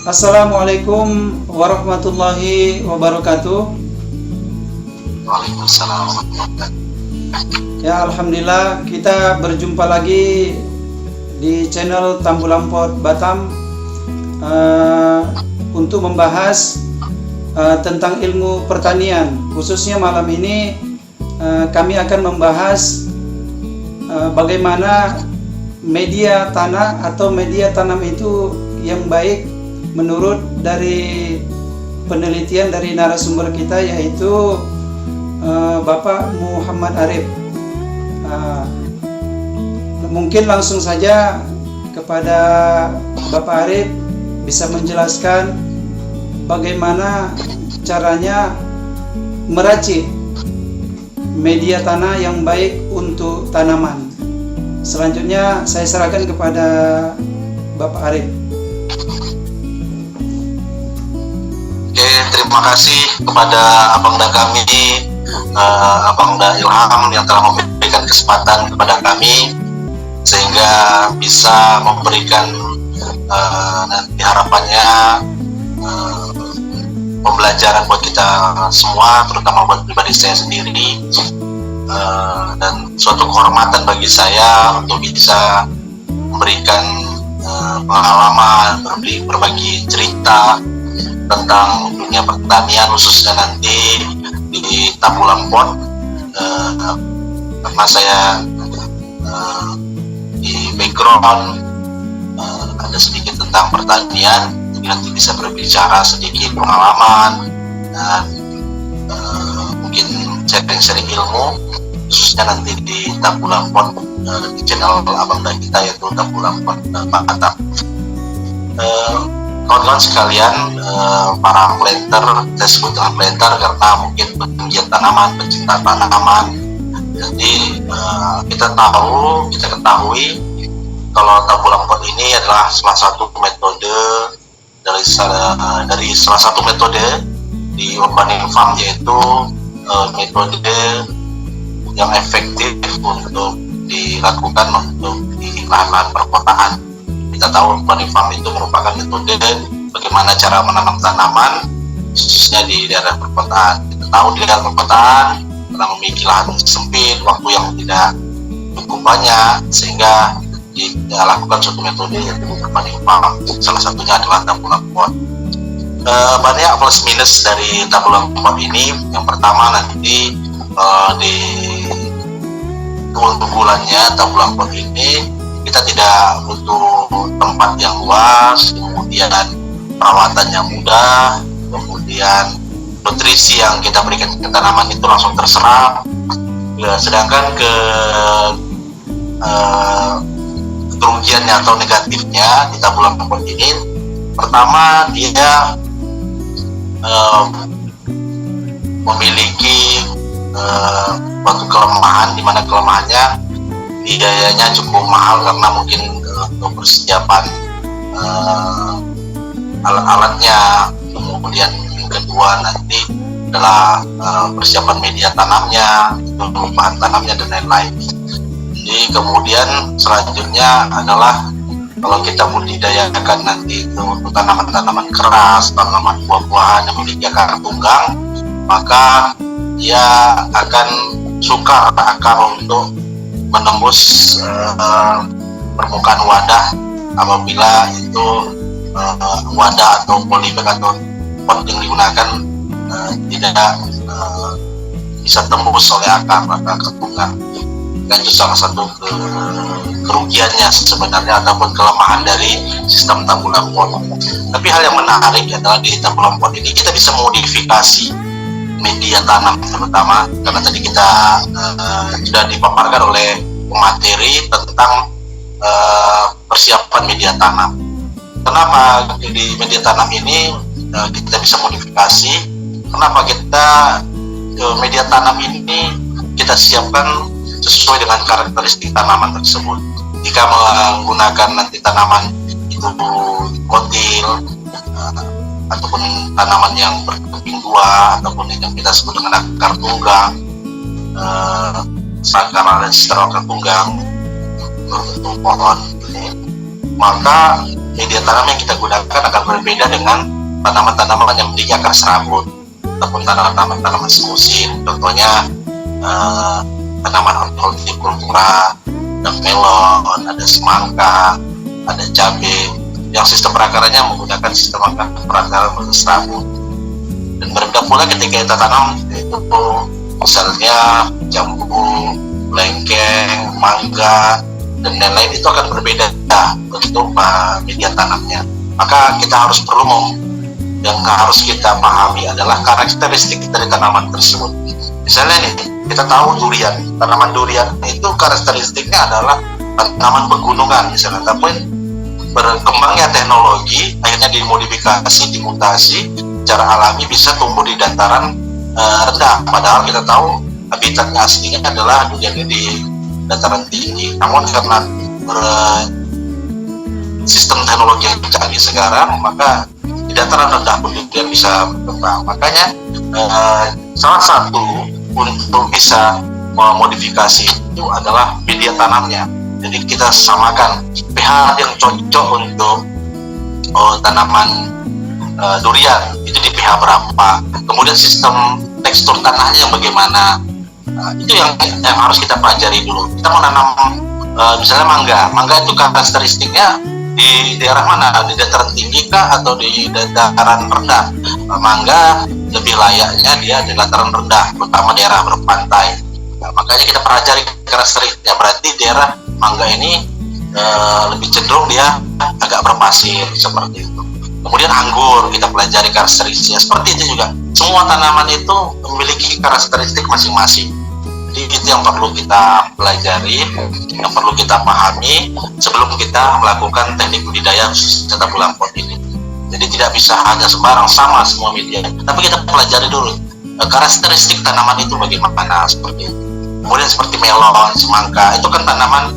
Assalamualaikum warahmatullahi wabarakatuh. Waalaikumsalam warahmatullahi wabarakatuh. Ya, alhamdulillah kita berjumpa lagi di channel Tambulampot Batam untuk membahas tentang ilmu pertanian. Khususnya malam ini kami akan membahas bagaimana media tanah atau media tanam itu yang baik menurut dari penelitian dari narasumber kita, yaitu Bapak Muhammad Arif. Mungkin langsung saja kepada Bapak Arif bisa menjelaskan bagaimana caranya meracik media tanah yang baik untuk tanaman. Selanjutnya saya serahkan kepada Bapak Arif. Oke, terima kasih kepada Abangda kami, Abangda Ilham yang telah memberikan kesempatan kepada kami sehingga bisa memberikan nanti harapannya pembelajaran buat kita semua, terutama buat pribadi saya sendiri, dan suatu kehormatan bagi saya untuk bisa memberikan pengalaman, berbagi cerita tentang dunia pertanian, khususnya nanti di Tambulampot, karena saya di background ada sedikit tentang pertanian, jadi nanti bisa berbicara sedikit pengalaman dan mungkin sharing-sharing ilmu, khususnya nanti di Tambulampot, di channel Abangda kita, yaitu Tambulampot Batam. Kawan-kawan sekalian, para planter, saya sebut dengan planter karena mungkin penggiat tanaman, pencinta tanaman. Jadi kita ketahui kalau Tambulampot ini adalah salah satu metode dari salah satu metode di urban farm, yaitu metode yang efektif untuk dilakukan untuk di lahan-lahan perkotaan. Kita tahu urban farm itu merupakan metode bagaimana cara menanam tanaman, khususnya di daerah perkotaan. Kita tahu di daerah perkotaan karena memiliki lahan sempit, waktu yang tidak cukup banyak, sehingga dilakukan suatu metode yaitu urban farm. Salah satunya adalah Tambulampot. Banyak plus minus dari Tambulampot ini. Yang pertama, nanti di keunggulannya Tambulampot ini kita tidak butuh tempat yang luas, kemudian perawatan yang mudah, kemudian nutrisi yang kita berikan ke tanaman itu langsung terserap. Sedangkan kerugiannya atau negatifnya di Tambulampot ini, pertama dia memiliki suatu kelemahan, di mana kelemahannya biayanya cukup mahal karena mungkin untuk persiapan alat-alatnya, kemudian yang kedua nanti adalah persiapan media tanamnya, bahan tanamnya dan lain-lain. Jadi kemudian selanjutnya adalah kalau kita budidayakan nanti untuk tanaman-tanaman keras, tanaman buah-buahan yang memiliki akar tunggang, maka dia akan sukar akar untuk menembus permukaan wadah apabila itu wadah atau polybag atau pot yang digunakan tidak bisa tembus oleh akar tunggang. Dan itu salah satu kerugiannya sebenarnya ataupun kelemahan dari sistem Tambulampot. Tapi hal yang menarik adalah di Tambulampot ini kita bisa modifikasi media tanam, terutama karena tadi kita sudah dipaparkan oleh pemateri tentang persiapan media tanam. Kenapa di media tanam ini kita bisa modifikasi? Kenapa kita media tanam ini kita siapkan sesuai dengan karakteristik tanaman tersebut? Jika menggunakan nanti tanaman itu kotil, ataupun tanaman yang berkeping dua, ataupun yang kita sebut dengan akar tunggang, akar akar tunggang untuk pohon ini, maka media tanam yang kita gunakan akan berbeda dengan tanaman-tanaman yang memiliki akar serabut ataupun tanaman-tanaman semusim. Contohnya tanaman hortikultura, ada melon, ada semangka, ada cabai yang sistem perakarannya menggunakan sistem perakaran serabut. Dan berbeda pula ketika kita tanam itu misalnya jambu, lengkeng, mangga, dan lain-lain, itu akan berbeda untuk media tanamnya. Maka kita harus yang harus kita pahami adalah karakteristik dari tanaman tersebut. Misalnya nih, kita tahu durian, tanaman durian itu karakteristiknya adalah tanaman pegunungan misalnya, tapi berkembangnya teknologi akhirnya dimodifikasi, dimutasi secara alami bisa tumbuh di dataran rendah, padahal kita tahu habitatnya aslinya adalah durian di dataran tinggi. Namun karena sistem teknologi yang canggih sekarang, maka di dataran rendah pun durian bisa berkembang. Makanya salah satu untuk bisa memodifikasi itu adalah media tanamnya. Jadi kita samakan pH yang cocok untuk tanaman durian itu di pH berapa, kemudian sistem tekstur tanahnya yang bagaimana. Itu yang harus kita pelajari dulu. Kita mau nanam misalnya mangga itu karakteristiknya di daerah mana, di dataran tinggi kah atau di dataran rendah. Mangga lebih layaknya dia di dataran rendah, terutama daerah berpantai. Nah, makanya kita pelajari karakteristiknya. Berarti daerah mangga ini lebih cenderung dia agak berpasir seperti itu. Kemudian anggur kita pelajari karakteristiknya. Seperti itu juga. Semua tanaman itu memiliki karakteristik masing-masing. Jadi itu yang perlu kita pelajari, yang perlu kita pahami sebelum kita melakukan teknik budidaya tata bulan pot ini. Jadi tidak bisa hanya sembarang sama semua media, tapi kita pelajari dulu karakteristik tanaman itu bagaimana, seperti itu. Kemudian seperti melon, semangka, itu kan tanaman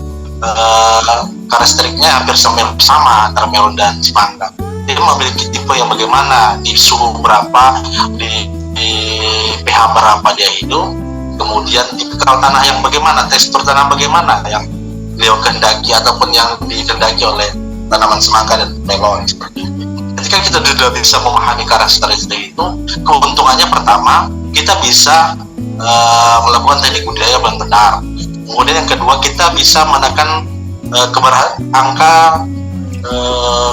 karakteristiknya hampir sama antara melon dan semangka. Jadi memiliki tipe yang bagaimana, di suhu berapa, di pH berapa dia hidup, kemudian tipikal tanah yang bagaimana, tekstur tanah bagaimana yang beliau kehendaki ataupun yang dikehendaki oleh tanaman semangka dan melon seperti itu. Ketika kita sudah bisa memahami karakteristik itu, keuntungannya pertama kita bisa melakukan teknik budidaya yang benar. Kemudian yang kedua, kita bisa menekan angka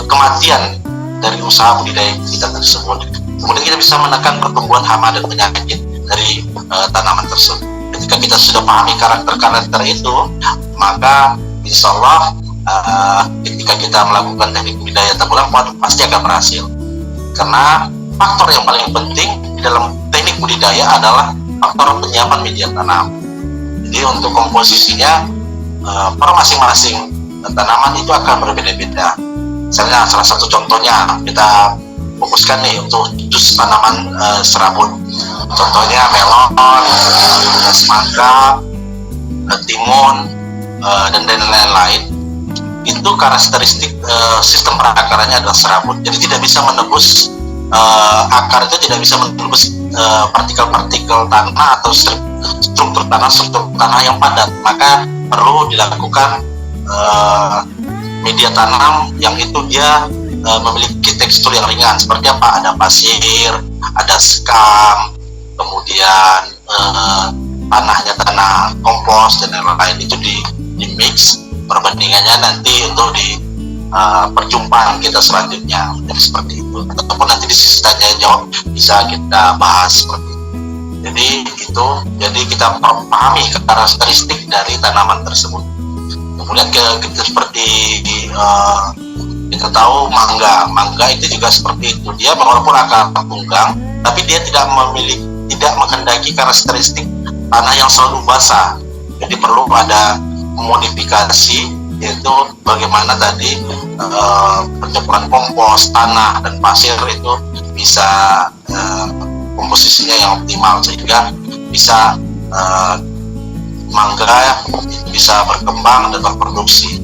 kematian dari usaha budidaya kita tersebut. Kemudian kita bisa menekan pertumbuhan hama dan penyakit dari tanaman tersebut. Ketika kita sudah pahami karakter-karakter itu, maka insya Allah ketika kita melakukan teknik budidaya tengkulak pasti akan berhasil. Karena faktor yang paling penting di dalam teknik budidaya adalah faktor penyiapan media tanam. Jadi untuk komposisinya per masing-masing tanaman itu akan berbeda-beda. Misalnya salah satu contohnya kita fokuskan nih untuk jus tanaman serabut. Contohnya melon, semangka, timun, dan lain-lain. Itu karakteristik sistem perakarannya adalah serabut. Jadi tidak bisa menembus akar itu tidak bisa menembus partikel-partikel tanah atau struktur tanah yang padat. Maka perlu dilakukan media tanam yang itu dia memiliki tekstur yang ringan. Seperti apa? Ada pasir, ada sekam, kemudian tanahnya tanah kompos dan lain-lain, itu di mix perbandingannya nanti untuk di perjumpaan kita selanjutnya. Jadi seperti itu, ataupun nanti di sisanya jawab bisa kita bahas seperti itu. Jadi kita pahami karakteristik dari tanaman tersebut. Kemudian kita seperti kita tahu mangga itu juga seperti itu. Dia walaupun akar tunggang, tapi dia tidak menghendaki karakteristik tanah yang selalu basah. Jadi perlu ada modifikasi, yaitu bagaimana tadi pencampuran kompos, tanah dan pasir itu bisa komposisinya yang optimal sehingga bisa mangga bisa berkembang dan berproduksi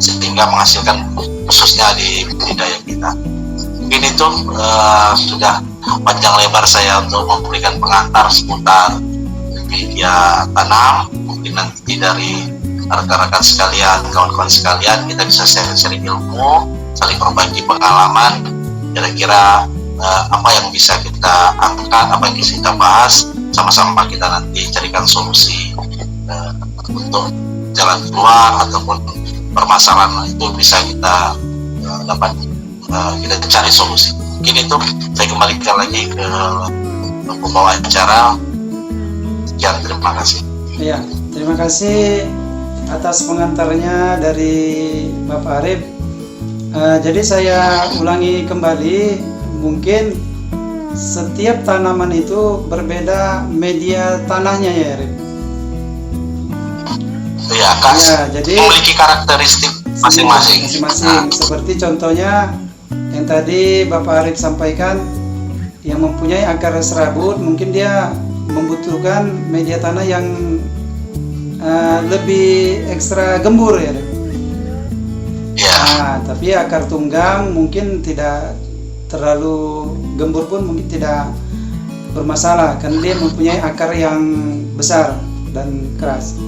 sehingga menghasilkan khususnya di budidaya kita. Mungkin itu sudah panjang lebar saya untuk memberikan pengantar seputar media tanam. Mungkin nanti dari rekan-rekan sekalian, kawan-kawan sekalian, kita bisa sharing ilmu saling berbagi pengalaman, kira-kira apa yang bisa kita angkat, apa yang bisa kita bahas, sama-sama kita nanti carikan solusi untuk jalan keluar ataupun permasalahan itu bisa kita dapat kita cari solusi. Mungkin itu saya kembalikan lagi ke pembawa acara. Sekian, terima kasih. Ya, terima kasih atas pengantarnya dari Bapak Arif. Jadi saya ulangi kembali, mungkin setiap tanaman itu berbeda media tanahnya ya Arif. Ya, jadi memiliki karakteristik masing-masing. Seperti contohnya yang tadi Bapak Arif sampaikan, yang mempunyai akar serabut mungkin dia membutuhkan media tanah yang lebih ekstra gembur ya. Tapi akar tunggang mungkin tidak terlalu gembur pun mungkin tidak bermasalah, karena dia mempunyai akar yang besar dan keras.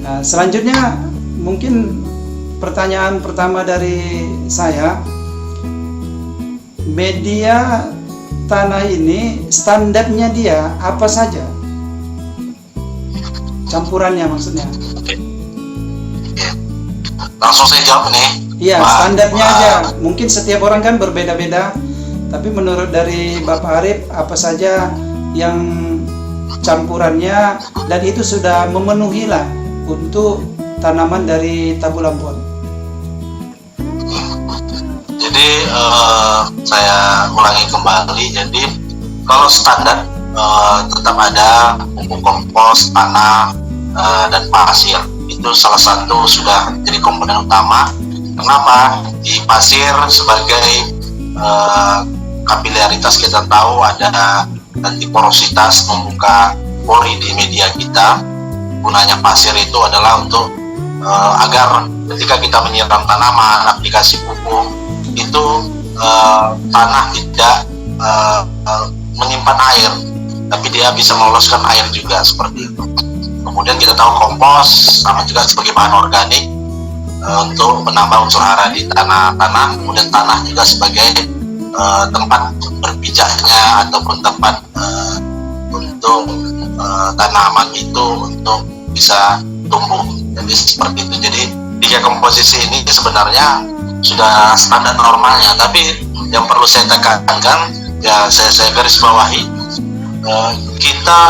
Nah, selanjutnya mungkin pertanyaan pertama dari saya, media tanah ini standarnya dia apa saja? Campurannya maksudnya. Langsung saya jawab nih. Iya, standarnya aja. Mungkin setiap orang kan berbeda-beda, tapi menurut dari Bapak Arif apa saja yang campurannya dan itu sudah memenuhi lah untuk tanaman dari Tabu Lampon. Jadi saya ulangi kembali. Jadi kalau standar tetap ada pupuk kompos, tanah, dan pasir. Itu salah satu sudah jadi komponen utama. Kenapa? Di pasir sebagai kapilaritas kita tahu ada nanti porositas, membuka pori di media kita. Gunanya pasir itu adalah untuk agar ketika kita menyiram tanaman, aplikasi pupuk itu tanah tidak menyimpan air, tapi dia bisa meloloskan air juga, seperti itu. Kemudian kita tahu kompos sama juga sebagai bahan organik untuk menambah unsur hara di tanah. Kemudian tanah juga sebagai tempat berpijaknya ataupun tempat untuk tanaman itu untuk bisa tumbuh. Jadi seperti itu. Jadi 3 komposisi ini sebenarnya sudah standar normalnya, tapi yang perlu saya tekankan, ya saya garis bawahi, kita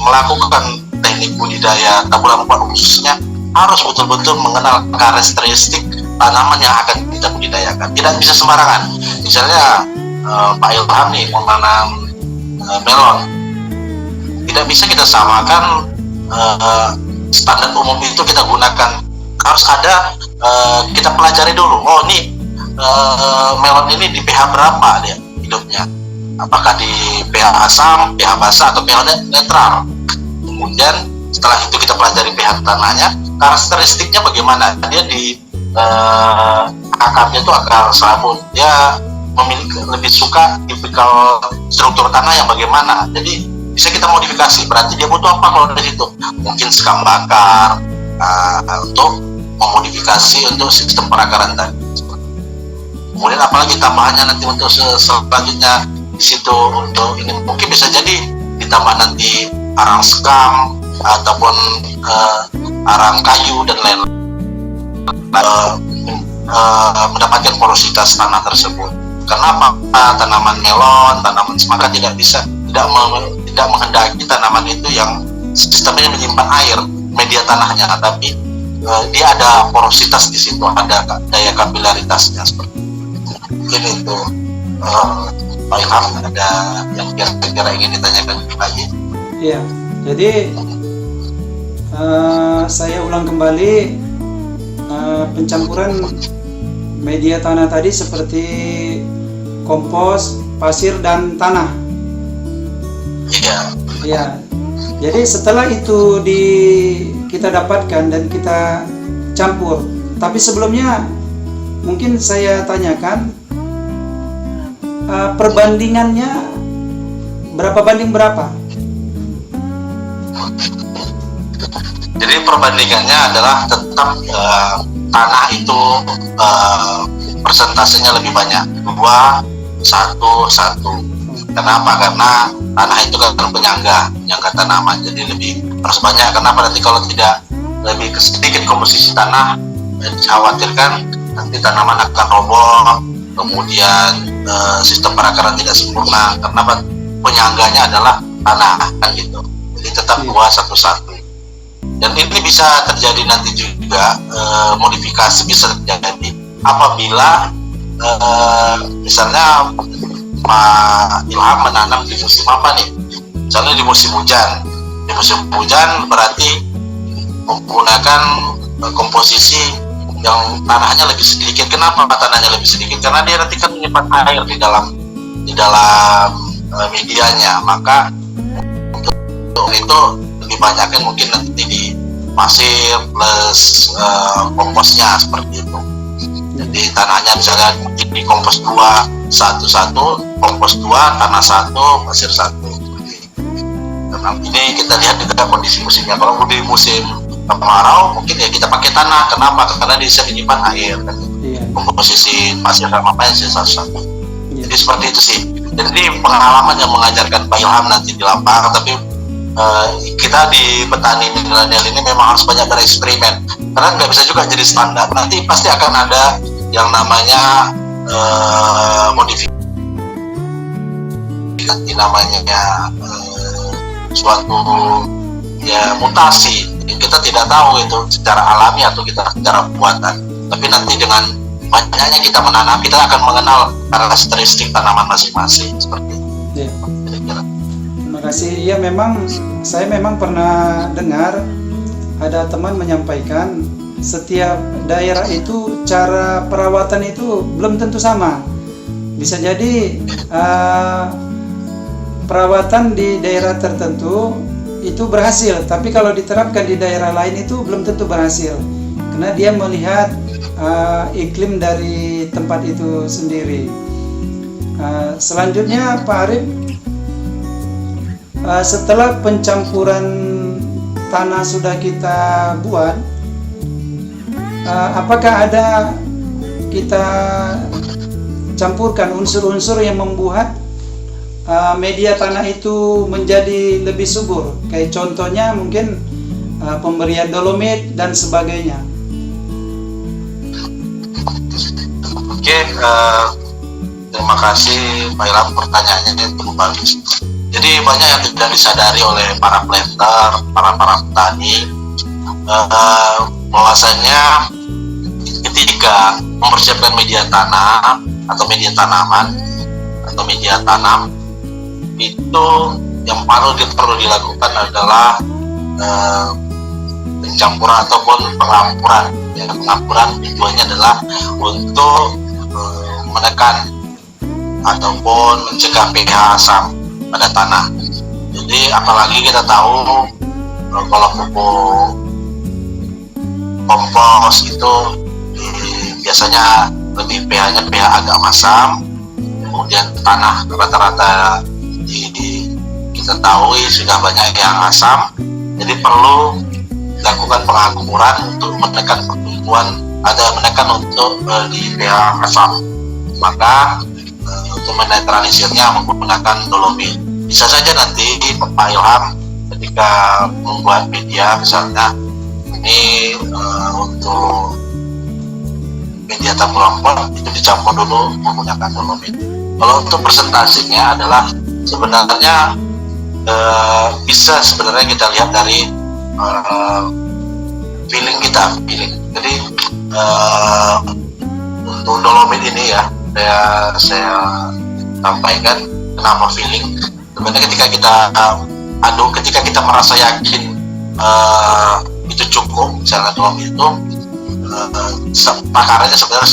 melakukan teknik budidaya Tabu Lampon khususnya harus betul-betul mengenal karakteristik tanaman yang akan kita budidayakan. Tidak bisa sembarangan. Misalnya Pak Ilham nih menanam melon, tidak bisa kita samakan standar umum itu kita gunakan. Harus ada kita pelajari dulu. Oh, nih melon ini di pH berapa dia hidupnya? Apakah di pH asam, pH basah, atau pH netral? Kemudian setelah itu kita pelajari pH tanahnya, karakteristiknya bagaimana? Dia di akarnya itu akar serabut. Dia memiliki lebih suka tipikal struktur tanah yang bagaimana? Jadi bisa kita modifikasi. Berarti dia butuh apa kalau dari situ? Mungkin sekam bakar untuk memodifikasi untuk sistem perakaran tadi. Kemudian apalagi tambahannya nanti untuk selanjutnya di situ untuk ini mungkin bisa jadi ditambah nanti arang sekam ataupun arang kayu dan lain-lain, mendapatkan porositas tanah tersebut. Kenapa tanaman melon, tanaman semangka tidak menghendaki tanaman itu yang sistemnya menyimpan air, media tanahnya, tapi dia ada porositas di situ, ada daya kapilaritasnya seperti itu. Mungkin itu Pak Ilham, ada yang kira-kira ingin ditanyakan lagi? Iya, jadi saya ulang kembali, pencampuran media tanah tadi seperti kompos, pasir, dan tanah. Iya. Iya. Jadi setelah itu kita dapatkan dan kita campur. Tapi sebelumnya mungkin saya tanyakan, perbandingannya berapa banding berapa? Jadi perbandingannya adalah tetap tanah itu persentasenya lebih banyak, 2-1-1. Kenapa? Karena tanah itu kan penyangga tanaman, jadi lebih harus banyak. Kenapa? Nanti kalau tidak lebih sedikit komposisi tanah, dikhawatirkan nanti tanaman akan roboh, kemudian sistem perakaran tidak sempurna. Kenapa? Penyangganya adalah tanah, kan gitu. Jadi tetap 2-1-1. Dan ini bisa terjadi nanti juga, modifikasi bisa terjadi apabila misalnya Pak Ilham menanam di musim apa nih? Misalnya di musim hujan. Di musim hujan berarti menggunakan komposisi yang tanahnya lebih sedikit. Kenapa tanahnya lebih sedikit? Karena dia nanti kan menyimpan air di dalam medianya. Maka untuk itu lebih banyaknya mungkin nanti di pasir plus komposnya seperti itu. Jadi tanahnya misalnya di kompos 2-1-1, kompos 2, tanah 1, pasir 1. Karena ini kita lihat juga kondisi musimnya. Kalau di musim kemarau mungkin ya kita pakai tanah. Kenapa? Karena dia bisa menyimpan air. Komposisi pasir sama pasir 1-1. Jadi seperti itu sih. Jadi pengalaman yang mengajarkan Pak Ilham nanti di lapangan, tapi kita di petani milenial ini memang harus banyak bereksperimen, karena nggak bisa juga jadi standar. Nanti pasti akan ada yang namanya modifikasi, namanya suatu mutasi. Kita tidak tahu itu secara alami atau kita secara buatan, tapi nanti dengan banyaknya kita menanam, kita akan mengenal karakteristik tanaman masing-masing seperti itu. Terima kasih. Ya, saya memang pernah dengar ada teman menyampaikan setiap daerah itu cara perawatan itu belum tentu sama. Bisa jadi perawatan di daerah tertentu itu berhasil, tapi kalau diterapkan di daerah lain itu belum tentu berhasil, karena dia melihat iklim dari tempat itu sendiri. Selanjutnya Pak Arif, setelah pencampuran tanah sudah kita buat, apakah ada kita campurkan unsur-unsur yang membuat media tanah itu menjadi lebih subur? Kayak contohnya mungkin pemberian dolomit dan sebagainya. Oke, terima kasih Pak Ilham, pertanyaannya cukup bagus. Jadi banyak yang tidak disadari oleh para planter, para petani, bahwasanya ketika mempersiapkan media tanah atau media tanaman atau media tanam, itu yang perlu dilakukan adalah pencampuran ataupun pengampuran. Pengampuran tujuannya adalah untuk menekan ataupun mencegah pH asam pada tanah. Jadi apalagi kita tahu kalau pupuk kompos itu biasanya lebih pH-nya pH agak asam. Kemudian tanah rata-rata kita tahu sudah banyak yang asam. Jadi perlu dilakukan pengakuran untuk menekan pertumbuhan, menekan untuk di pH asam. Maka untuk menetralisirnya menggunakan dolomit. Bisa saja nanti Pak Ilham ketika membuat media, misalnya ini untuk media tabur pot itu dicampur dulu menggunakan dolomit. Kalau untuk presentasinya adalah sebenarnya bisa sebenarnya kita lihat dari feeling kita. Jadi untuk dolomit ini ya saya sampaikan kenapa feeling. Sebenarnya ketika kita aduk, ketika kita merasa yakin itu cukup, misalnya dolomit itu takarannya sebenarnya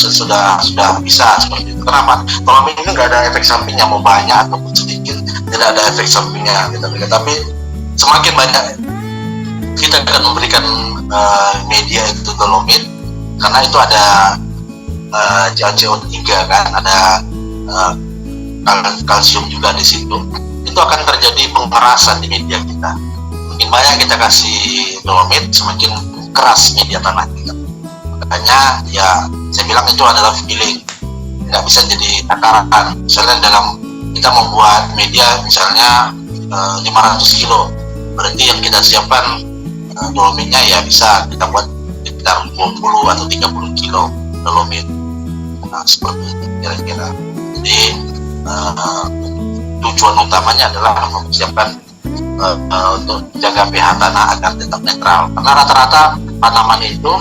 sudah bisa seperti itu. Kenapa? Dolomit ini nggak ada efek sampingnya, mau banyak ataupun sedikit tidak ada efek sampingnya gitu. Tapi semakin banyak kita akan memberikan media itu dolomit, karena itu ada CO3 kan, ada kalsium juga di situ. Itu akan terjadi pengerasan di media kita. Makin banyak kita kasih dolomit, semakin keras media tanah kita. Makanya ya saya bilang itu adalah feeling. bisa jadi takaran. Misalnya dalam kita membuat media misalnya 500 kilo, berarti yang kita siapkan dolomitnya ya bisa kita buat sekitar 20 atau 30 kilo dolomit. Nah, seperti itu kira-kira. Jadi tujuan utamanya adalah mempersiapkan untuk jaga pH tanah agar tetap netral. Karena rata-rata tanaman itu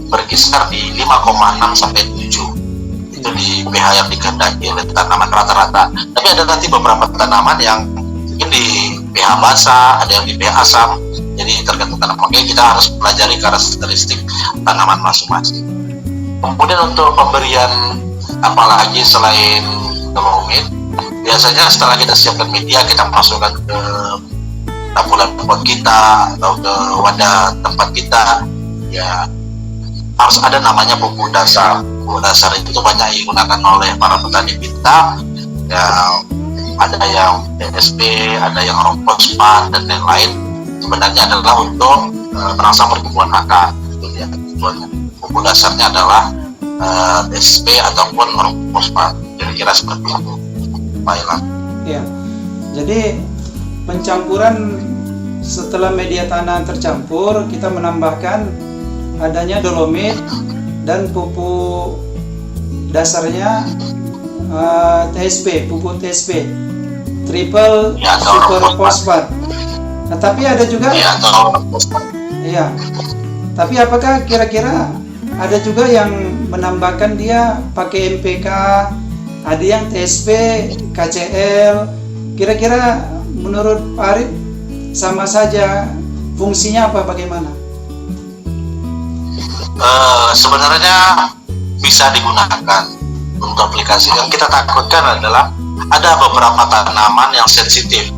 berkisar di 5,6 sampai 7. Itu di pH yang dikehendaki oleh tanaman rata-rata. Tapi ada nanti beberapa tanaman yang mungkin di pH basah, ada yang di pH asam. Jadi tergantung tanaman. Makanya kita harus pelajari karakteristik tanaman masing-masing. Kemudian untuk pemberian apalagi selain dolomit, biasanya setelah kita siapkan media, kita masukkan ke tabungan pot kita atau ke wadah tempat kita, ya harus ada namanya pupuk dasar. Pupuk dasar itu banyak digunakan oleh para petani kita, ya ada yang TSP, ada yang fosfat dan lain-lain. Sebenarnya adalah untuk merangsang pertumbuhan akar. Itu ya tujuannya. Pupuk dasarnya adalah TSP ataupun fosfat. Kira-kira seperti itu. Baiklah. Ya, jadi pencampuran setelah media tanah tercampur, kita menambahkan adanya dolomit dan pupuk dasarnya TSP, pupuk TSP, triple ya, super fosfat. Nah, tapi ada juga ya, iya. Tapi apakah kira-kira ada juga yang menambahkan dia pakai MPK, ada yang TSP, KCL. Kira-kira menurut Pak Arif sama saja, fungsinya apa, bagaimana? Sebenarnya bisa digunakan untuk aplikasi. Yang kita takutkan adalah ada beberapa tanaman yang sensitif.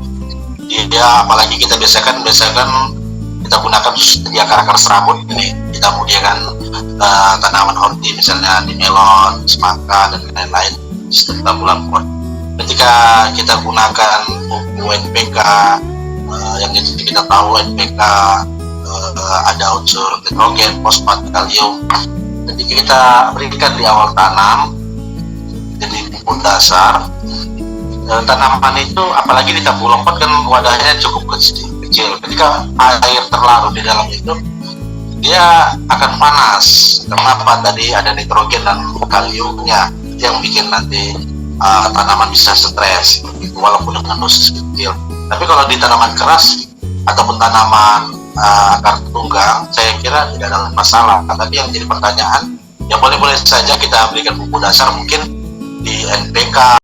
Dia apalagi kita biasakan kita gunakan di akar-akar serabut ini. Kita kemudian tanaman horti misalnya di melon, semangka dan lain-lain sistem tabungan pot. Ketika kita gunakan pupuk NPK, yang kita tahu NPK ada unsur nitrogen, fosfat, kalium. Jadi kita berikan di awal tanam jadi pupuk dasar. Tanaman itu apalagi di tabung lompat kan wadahnya cukup kecil. Ketika air terlarut di dalam itu, dia akan panas. Kenapa? Tadi ada nitrogen dan kaliumnya yang bikin nanti tanaman bisa stres, walaupun dengan dosis kecil. Tapi kalau di tanaman keras ataupun tanaman akar tunggang, saya kira tidak ada masalah. Tapi yang jadi pertanyaan, ya boleh-boleh saja kita berikan pupuk dasar mungkin di NPK